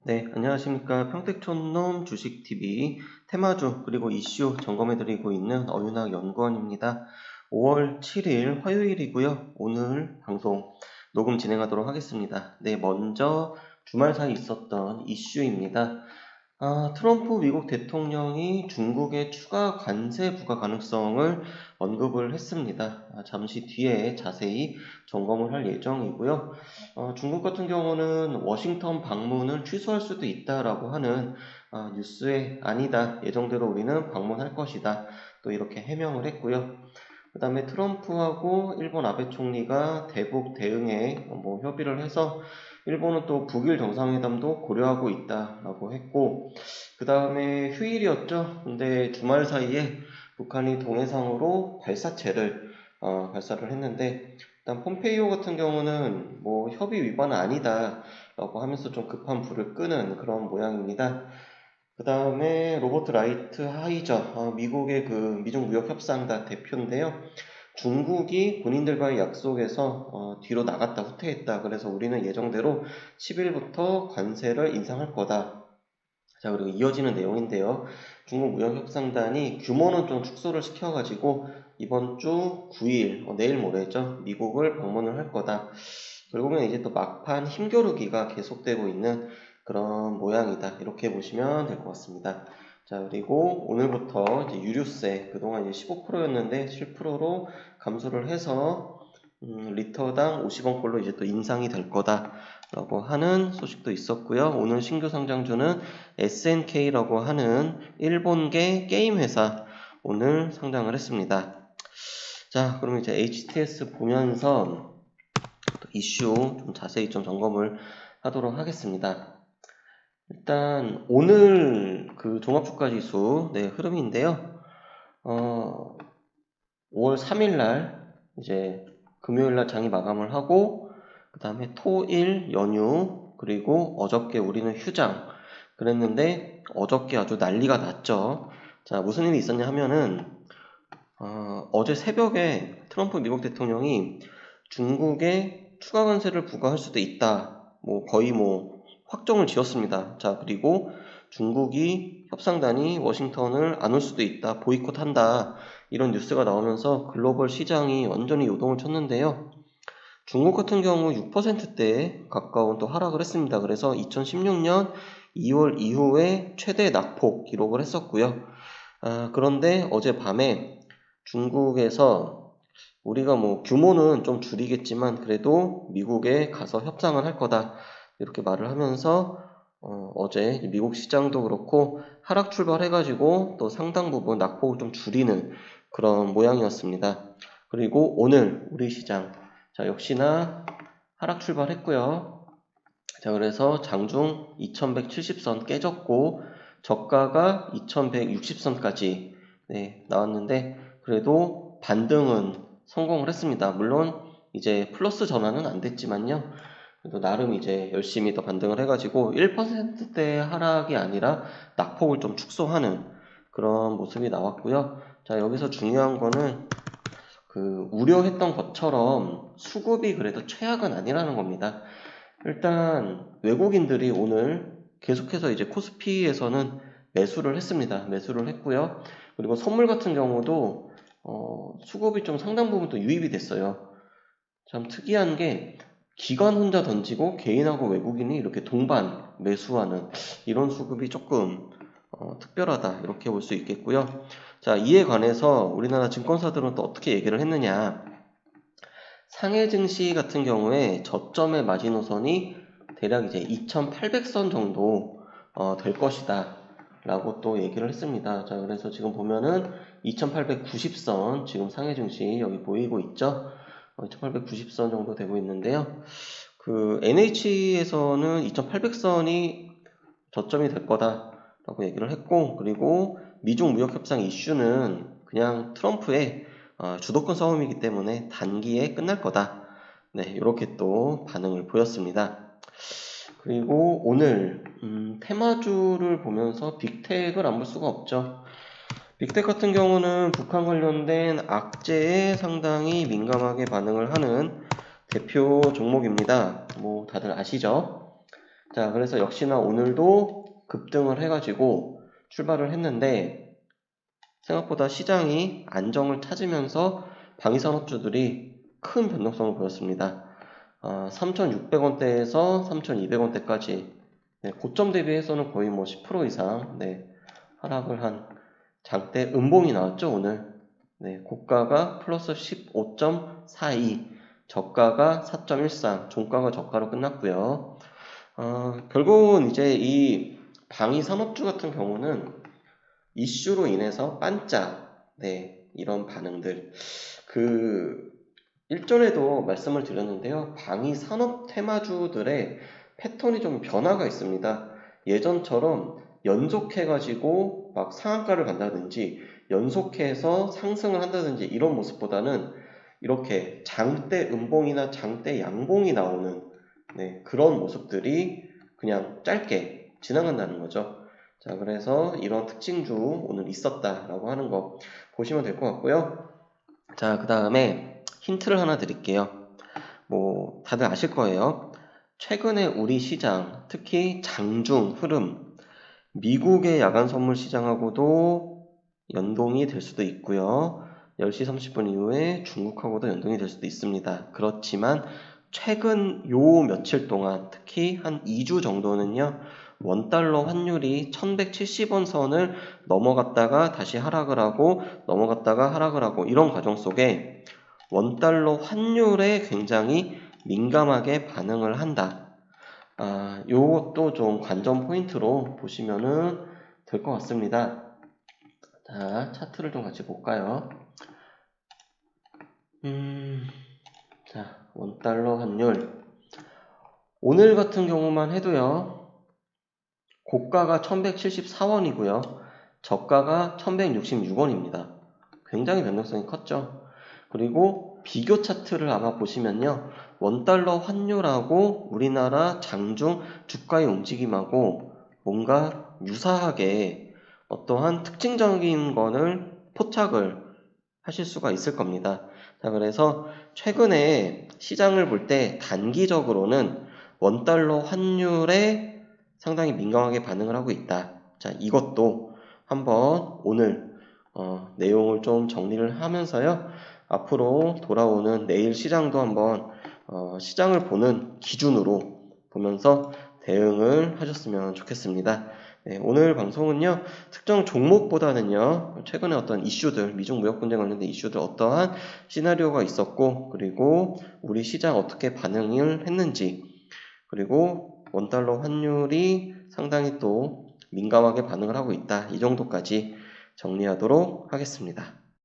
네, 안녕하십니까. 평택촌놈 주식TV 테마주 그리고 이슈 점검해드리고 있는 어윤학 연구원입니다. 5월 7일 화요일이고요. 오늘 방송 녹음 진행하도록 하겠습니다. 네, 먼저 주말 사이 있었던 이슈입니다. 트럼프 미국 대통령이 중국의 추가 관세 부과 가능성을 언급을 했습니다. 잠시 뒤에 자세히 점검을 할 예정이고요. 중국 같은 경우는 워싱턴 방문을 취소할 수도 있다라고 하는 뉴스에 아니다. 예정대로 우리는 방문할 것이다. 또 이렇게 해명을 했고요. 그 다음에 트럼프하고 일본 아베 총리가 대북 대응에 협의를 해서 일본은 또 북일 정상회담도 고려하고 있다라고 했고, 그 다음에 휴일이었죠. 근데 주말 사이에 북한이 동해상으로 발사체를 발사를 했는데, 일단 폼페이오 같은 경우는 협의 위반은 아니다라고 하면서 좀 급한 불을 끄는 그런 모양입니다. 그 다음에 로버트 라이트 하이저, 미국의 그 미중 무역 협상단 대표인데요. 중국이 본인들과의 약속에서 뒤로 나갔다 후퇴했다. 그래서 우리는 예정대로 10일부터 관세를 인상할 거다. 자, 그리고 이어지는 내용인데요. 중국 무역협상단이 규모는 좀 축소를 시켜가지고 이번 주 9일, 내일 모레죠. 미국을 방문을 할 거다. 결국엔 이제 또 막판 힘겨루기가 계속되고 있는 그런 모양이다. 이렇게 보시면 될 것 같습니다. 자, 그리고 오늘부터 이제 유류세, 그동안 이제 15%였는데 7%로 감소를 해서 리터당 50원꼴로 이제 또 인상이 될 거다라고 하는 소식도 있었고요. 오늘 신규 상장주는 SNK라고 하는 일본계 게임 회사 오늘 상장을 했습니다. 자, 그럼 이제 HTS 보면서 이슈 좀 자세히 좀 점검을 하도록 하겠습니다. 일단 오늘 그 종합주가지수 흐름인데요. 5월 3일날 이제 금요일날 장이 마감을 하고 그 다음에 토일 연휴 그리고 어저께 우리는 휴장 그랬는데 어저께 아주 난리가 났죠. 자, 무슨 일이 있었냐 하면은 어제 새벽에 트럼프 미국 대통령이 중국에 추가 관세를 부과할 수도 있다. 거의 확정을 지었습니다. 자, 그리고 중국이 협상단이 워싱턴을 안 올 수도 있다. 보이콧한다. 이런 뉴스가 나오면서 글로벌 시장이 완전히 요동을 쳤는데요. 중국 같은 경우 6%대에 가까운 또 하락을 했습니다. 그래서 2016년 2월 이후에 최대 낙폭 기록을 했었고요. 그런데 어젯밤에 중국에서 우리가 규모는 좀 줄이겠지만 그래도 미국에 가서 협상을 할 거다 이렇게 말을 하면서 어제 미국 시장도 그렇고 하락 출발해가지고 또 상당 부분 낙폭을 좀 줄이는 그런 모양이었습니다. 그리고 오늘 우리 시장 자 역시나 하락 출발했고요. 자 그래서 장중 2170선 깨졌고 저가가 2160선까지 나왔는데 그래도 반등은 성공을 했습니다. 물론 이제 플러스 전환은 안 됐지만요. 그래도 나름 이제 열심히 더 반등을 해가지고 1%대 하락이 아니라 낙폭을 좀 축소하는 그런 모습이 나왔고요. 자 여기서 중요한 거는 그 우려했던 것처럼 수급이 그래도 최악은 아니라는 겁니다. 일단 외국인들이 오늘 계속해서 이제 코스피에서는 매수를 했습니다. 매수를 했고요. 그리고 선물 같은 경우도 수급이 좀 상당 부분 또 유입이 됐어요. 참 특이한 게 기관 혼자 던지고 개인하고 외국인이 이렇게 동반 매수하는 이런 수급이 조금 특별하다 이렇게 볼 수 있겠고요. 자 이에 관해서 우리나라 증권사들은 또 어떻게 얘기를 했느냐 상해 증시 같은 경우에 저점의 마지노선이 대략 이제 2800선 정도 될 것이다 라고 또 얘기를 했습니다. 자 그래서 지금 보면은 2890선 지금 상해 증시 여기 보이고 있죠. 2890선 정도 되고 있는데요. 그 NH에서는 2800선이 저점이 될 거다라고 얘기를 했고 그리고 미중 무역 협상 이슈는 그냥 트럼프의 주도권 싸움이기 때문에 단기에 끝날 거다. 네, 이렇게 또 반응을 보였습니다. 그리고 오늘 테마주를 보면서 빅텍을 안 볼 수가 없죠. 빅텍 같은 경우는 북한 관련된 악재에 상당히 민감하게 반응을 하는 대표 종목입니다. 다들 아시죠? 자, 그래서 역시나 오늘도 급등을 해가지고 출발을 했는데 생각보다 시장이 안정을 찾으면서 방위산업주들이 큰 변동성을 보였습니다. 3,600원대에서 3,200원대까지 고점 대비해서는 거의 뭐 10% 이상 하락을 한 장대 음봉이 나왔죠 오늘. 고가가 플러스 15.42, 저가가 4.13, 종가가 저가로 끝났고요. 결국은 이제 이 방위 산업주 같은 경우는 이슈로 인해서 반짝 이런 반응들 일전에도 말씀을 드렸는데요. 방위 산업 테마주들의 패턴이 좀 변화가 있습니다. 예전처럼 연속해가지고 막 상한가를 간다든지 연속해서 상승을 한다든지 이런 모습보다는 이렇게 장대 음봉이나 장대 양봉이 나오는 그런 모습들이 그냥 짧게 지나간다는 거죠. 자, 그래서 이런 특징주 오늘 있었다라고 하는 거 보시면 될 것 같고요. 자, 그 다음에 힌트를 하나 드릴게요. 뭐 다들 아실 거예요. 최근에 우리 시장, 특히 장중 흐름, 미국의 야간 선물 시장하고도 연동이 될 수도 있고요. 10시 30분 이후에 중국하고도 연동이 될 수도 있습니다. 그렇지만 최근 요 며칠 동안 특히 한 2주 정도는요. 원달러 환율이 1170원 선을 넘어갔다가 다시 하락을 하고 넘어갔다가 하락을 하고 이런 과정 속에 원달러 환율에 굉장히 민감하게 반응을 한다. 요것도 좀 관전 포인트로 보시면은 될 것 같습니다. 자, 차트를 좀 같이 볼까요? 자, 원달러 환율. 오늘 같은 경우만 해도요, 고가가 1174원이고요, 저가가 1166원입니다. 굉장히 변동성이 컸죠. 그리고 비교 차트를 아마 보시면요, 원달러 환율하고 우리나라 장중 주가의 움직임하고 뭔가 유사하게 어떠한 특징적인 거를 포착을 하실 수가 있을 겁니다. 자, 그래서 최근에 시장을 볼 때 단기적으로는 원달러 환율에 상당히 민감하게 반응을 하고 있다. 자, 이것도 한번 오늘 내용을 좀 정리를 하면서요. 앞으로 돌아오는 내일 시장도 한번 시장을 보는 기준으로 보면서 대응을 하셨으면 좋겠습니다. 오늘 방송은요, 특정 종목보다는요, 최근에 어떤 이슈들, 미중 무역 분쟁 관련된 이슈들 어떠한 시나리오가 있었고, 그리고 우리 시장 어떻게 반응을 했는지, 그리고 원달러 환율이 상당히 또 민감하게 반응을 하고 있다. 이 정도까지 정리하도록 하겠습니다.